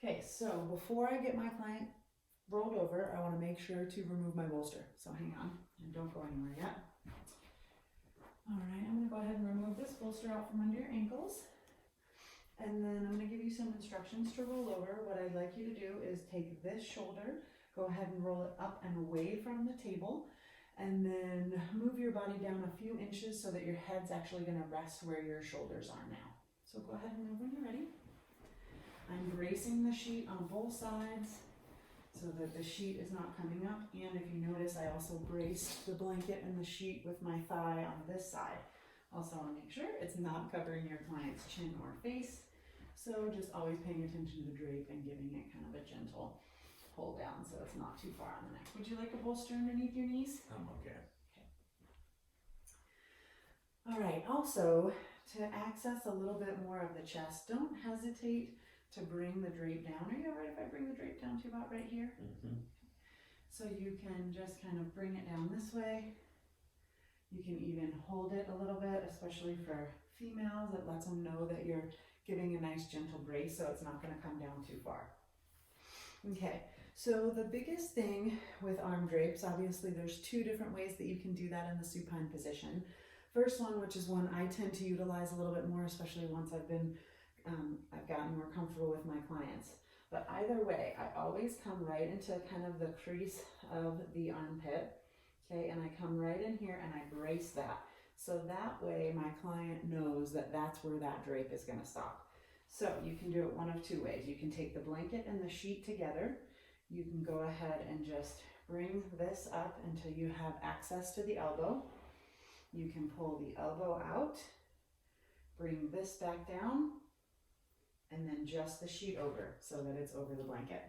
Okay, so before I get my client rolled over, I want to make sure to remove my bolster. So hang on, and don't go anywhere yet. All right, I'm going to go ahead and remove this bolster out from under your ankles. And then I'm going to give you some instructions to roll over. What I'd like you to do is take this shoulder, go ahead and roll it up and away from the table, and then move your body down a few inches so that your head's actually going to rest where your shoulders are now. So go ahead and move when you're ready. I'm bracing the sheet on both sides so that the sheet is not coming up. And if you notice, I also braced the blanket and the sheet with my thigh on this side. Also want to make sure it's not covering your client's chin or face. So just always paying attention to the drape and giving it kind of a gentle pull down so it's not too far on the neck. Would you like a bolster underneath your knees? I'm okay. All right, also to access a little bit more of the chest, don't hesitate to bring the drape down. Are you all right if I bring the drape down to about right here? Mm-hmm. So you can just kind of bring it down this way. You can even hold it a little bit, especially for females. It lets them know that you're giving a nice gentle brace so it's not going to come down too far. Okay, so the biggest thing with arm drapes, obviously there's two different ways that you can do that in the supine position. First one, which is one I tend to utilize a little bit more, especially once I've gotten more comfortable with my clients. But either way, I always come right into kind of the crease of the armpit, okay, and I come right in here and I brace that. So that way my client knows that that's where that drape is going to stop. So you can do it one of two ways. You can take the blanket and the sheet together. You can go ahead and just bring this up until you have access to the elbow. You can pull the elbow out, bring this back down, and then just the sheet over so that it's over the blanket.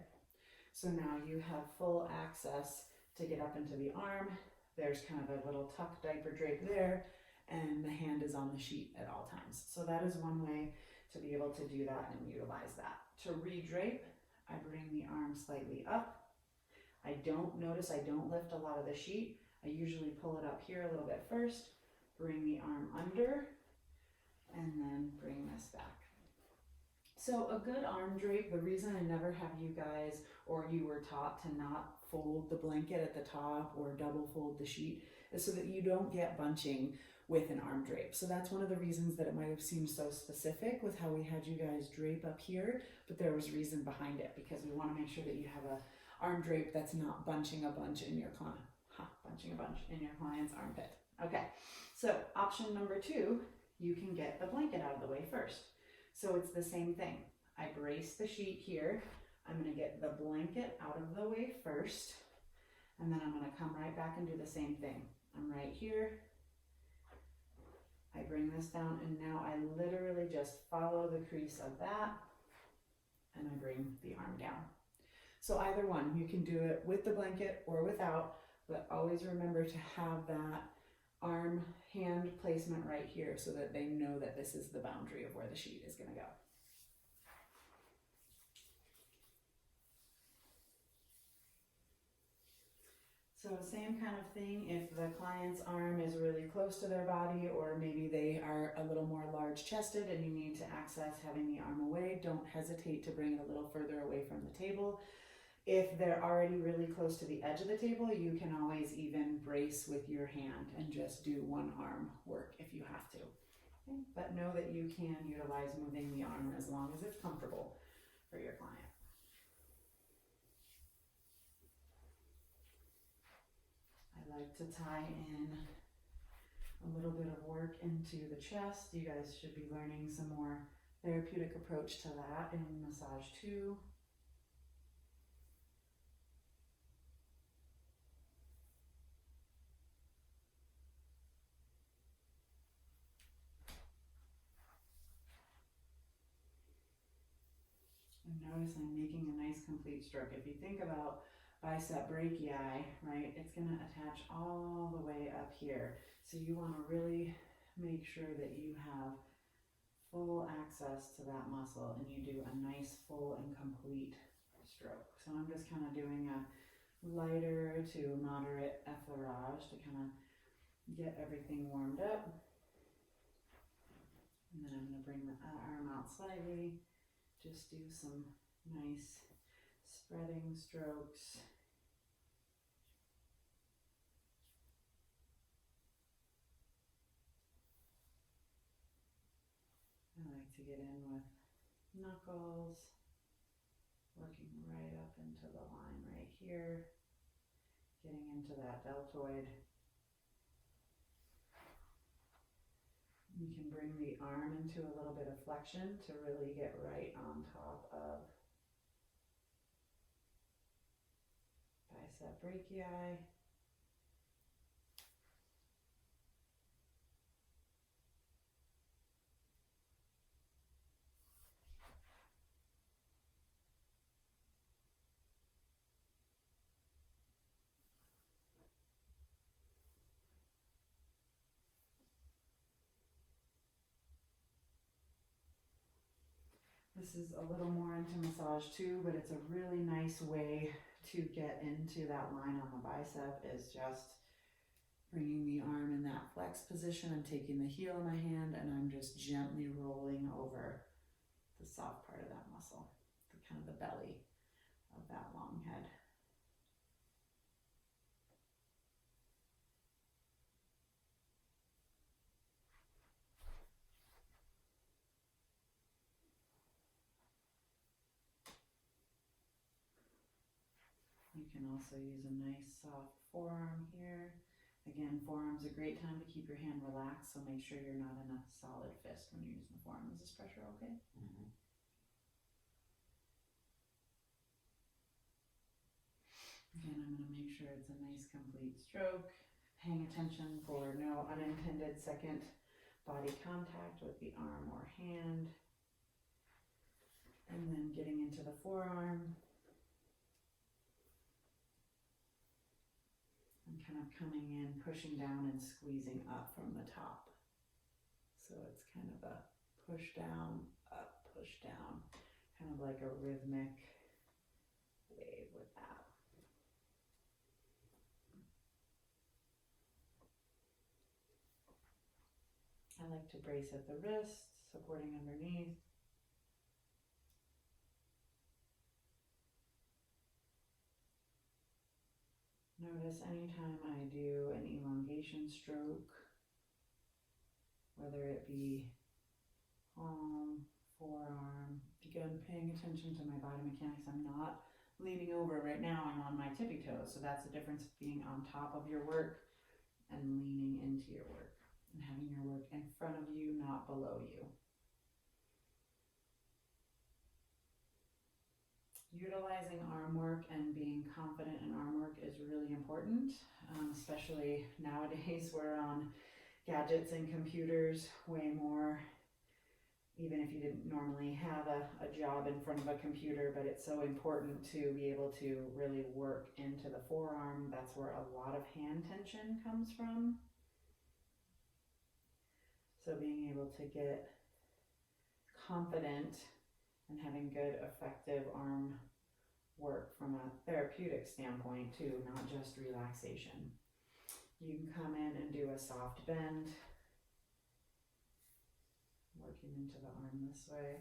So now you have full access to get up into the arm. There's kind of a little tuck diaper drape there, and the hand is on the sheet at all times. So that is one way to be able to do that and utilize that. To redrape, I bring the arm slightly up. I don't lift a lot of the sheet. I usually pull it up here a little bit first, bring the arm under, and then bring this back. So a good arm drape, the reason I never have you guys, or you were taught to not fold the blanket at the top or double fold the sheet, is so that you don't get bunching with an arm drape. So that's one of the reasons that it might have seemed so specific with how we had you guys drape up here, but there was reason behind it, because we want to make sure that you have a arm drape that's not bunching a bunch in your client's armpit. Okay, so option number two, you can get the blanket out of the way first. So it's the same thing. I brace the sheet here. I'm going to get the blanket out of the way first, and then I'm going to come right back and do the same thing. I'm right here. I bring this down, and now I literally just follow the crease of that, and I bring the arm down. So either one, you can do it with the blanket or without, but always remember to have that arm hand placement right here so that they know that this is the boundary of where the sheet is going to go. So same kind of thing if the client's arm is really close to their body, or maybe they are a little more large chested and you need to access having the arm away, don't hesitate to bring it a little further away from the table. If they're already really close to the edge of the table, you can always even brace with your hand and just do one arm work if you have to. Okay? But know that you can utilize moving the arm as long as it's comfortable for your client. I like to tie in a little bit of work into the chest. You guys should be learning some more therapeutic approach to that in massage 2. And notice I'm making a nice complete stroke. If you think about bicep brachii, right, it's going to attach all the way up here. So you want to really make sure that you have full access to that muscle and you do a nice full and complete stroke. So I'm just kind of doing a lighter to moderate effleurage to kind of get everything warmed up. And then I'm going to bring the arm out slightly. Just do some Nice spreading strokes. I like to get in with knuckles, working right up into the line right here, getting into that deltoid. You can bring the arm into a little bit of flexion to really get right on top of bicep brachii. This is a little more into massage too, but it's a really nice way to get into that line on the bicep, is just bringing the arm in that flex position. I'm taking the heel of my hand and I'm just gently rolling over the soft part of that muscle, the kind of the belly of that long head. You can also use a nice soft forearm here. Again, forearm's a great time to keep your hand relaxed, so make sure you're not in a solid fist when you're using the forearm. Is this pressure okay? Mm-hmm. Again, I'm going to make sure it's a nice complete stroke, paying attention for no unintended second body contact with the arm or hand, and then getting into the forearm. And kind of coming in, pushing down and squeezing up from the top. So it's kind of a push down, up, push down, kind of like a rhythmic wave with that. I like to brace at the wrist, supporting underneath. Notice anytime I do an elongation stroke, whether it be palm, forearm, again, paying attention to my body mechanics. I'm not leaning over right now, I'm on my tippy toes. So that's the difference of being on top of your work and leaning into your work and having your work in front of you, not below you. Utilizing arm work and being confident in arm work is really important, especially nowadays. We're on gadgets and computers way more, even if you didn't normally have a job in front of a computer, but it's so important to be able to really work into the forearm. That's where a lot of hand tension comes from. So being able to get confident and having good, effective arm work from a therapeutic standpoint too, not just relaxation. You can come in and do a soft bend, working into the arm this way.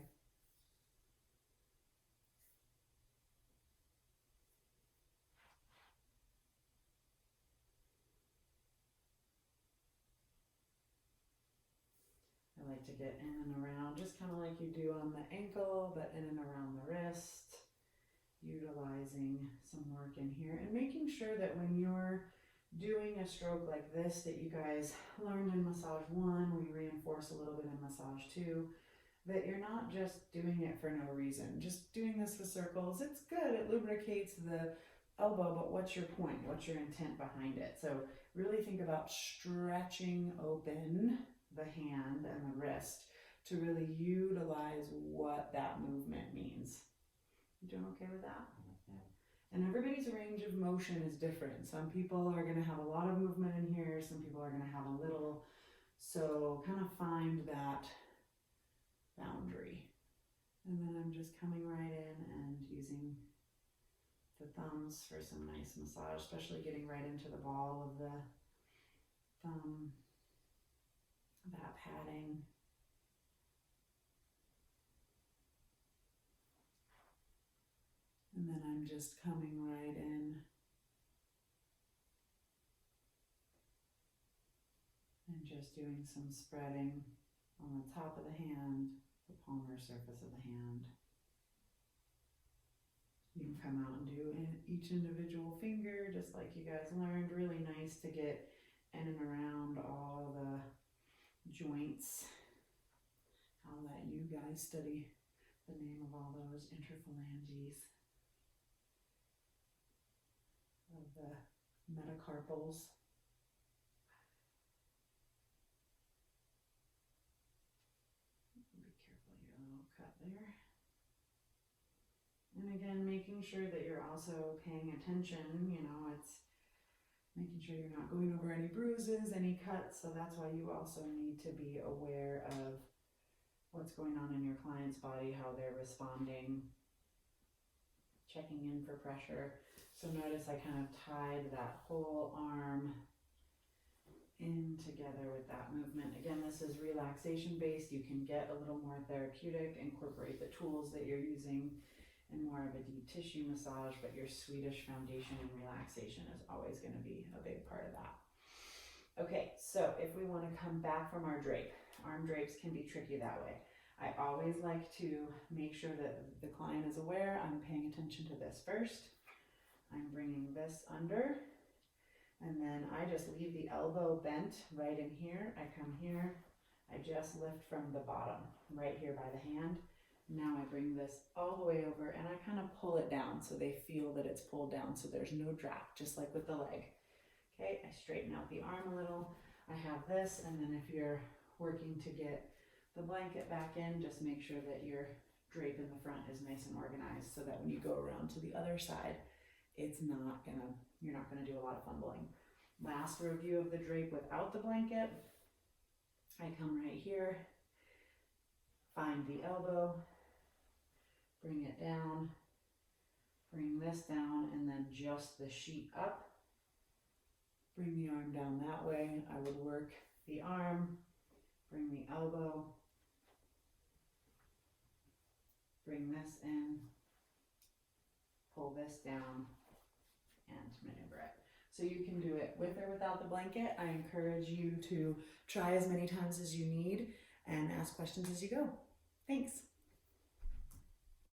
I like to get in and around, just kind of like you do on the ankle, but in and around the wrist. Utilizing some work in here and making sure that when you're doing a stroke like this that you guys learned in massage 1, we reinforce a little bit in massage 2, that you're not just doing it for no reason. Just doing this with circles, it's good, it lubricates the elbow, but what's your point? What's your intent behind it? So really think about stretching open the hand and the wrist to really utilize what that movement means. You doing okay with that? Yeah. And everybody's range of motion is different. Some people are going to have a lot of movement in here. Some people are going to have a little. So kind of find that boundary. And then I'm just coming right in and using the thumbs for some nice massage, especially getting right into the ball of the thumb, that padding. and just coming right in. And just doing some spreading on the top of the hand, the palmar surface of the hand. You can come out and do each individual finger, just like you guys learned. Really nice to get in and around all the joints. I'll let you guys study the name of all those interphalanges of the metacarpals. Be careful your little cut there. And again, making sure that you're also paying attention, you know, it's making sure you're not going over any bruises, any cuts. So that's why you also need to be aware of what's going on in your client's body, how they're responding, checking in for pressure. So notice I kind of tied that whole arm in together with that movement. Again, this is relaxation based. You can get a little more therapeutic, incorporate the tools that you're using in more of a deep tissue massage, but your Swedish foundation and relaxation is always going to be a big part of that. Okay, so if we want to come back from our drape, arm drapes can be tricky that way. I always like to make sure that the client is aware I'm paying attention to this first. I'm bringing this under, and then I just leave the elbow bent right in here. I come here, I just lift from the bottom, right here by the hand. Now I bring this all the way over and I kind of pull it down so they feel that it's pulled down, so there's no drop, just like with the leg. Okay, I straighten out the arm a little. I have this, and then if you're working to get the blanket back in, just make sure that your drape in the front is nice and organized so that when you go around to the other side, you're not gonna do a lot of fumbling. Last review of the drape without the blanket. I come right here, find the elbow, bring it down, bring this down, and then just the sheet up. Bring the arm down that way. I would work the arm, bring the elbow, bring this in, pull this down, and maneuver it. So you can do it with or without the blanket. I encourage you to try as many times as you need and ask questions as you go. Thanks.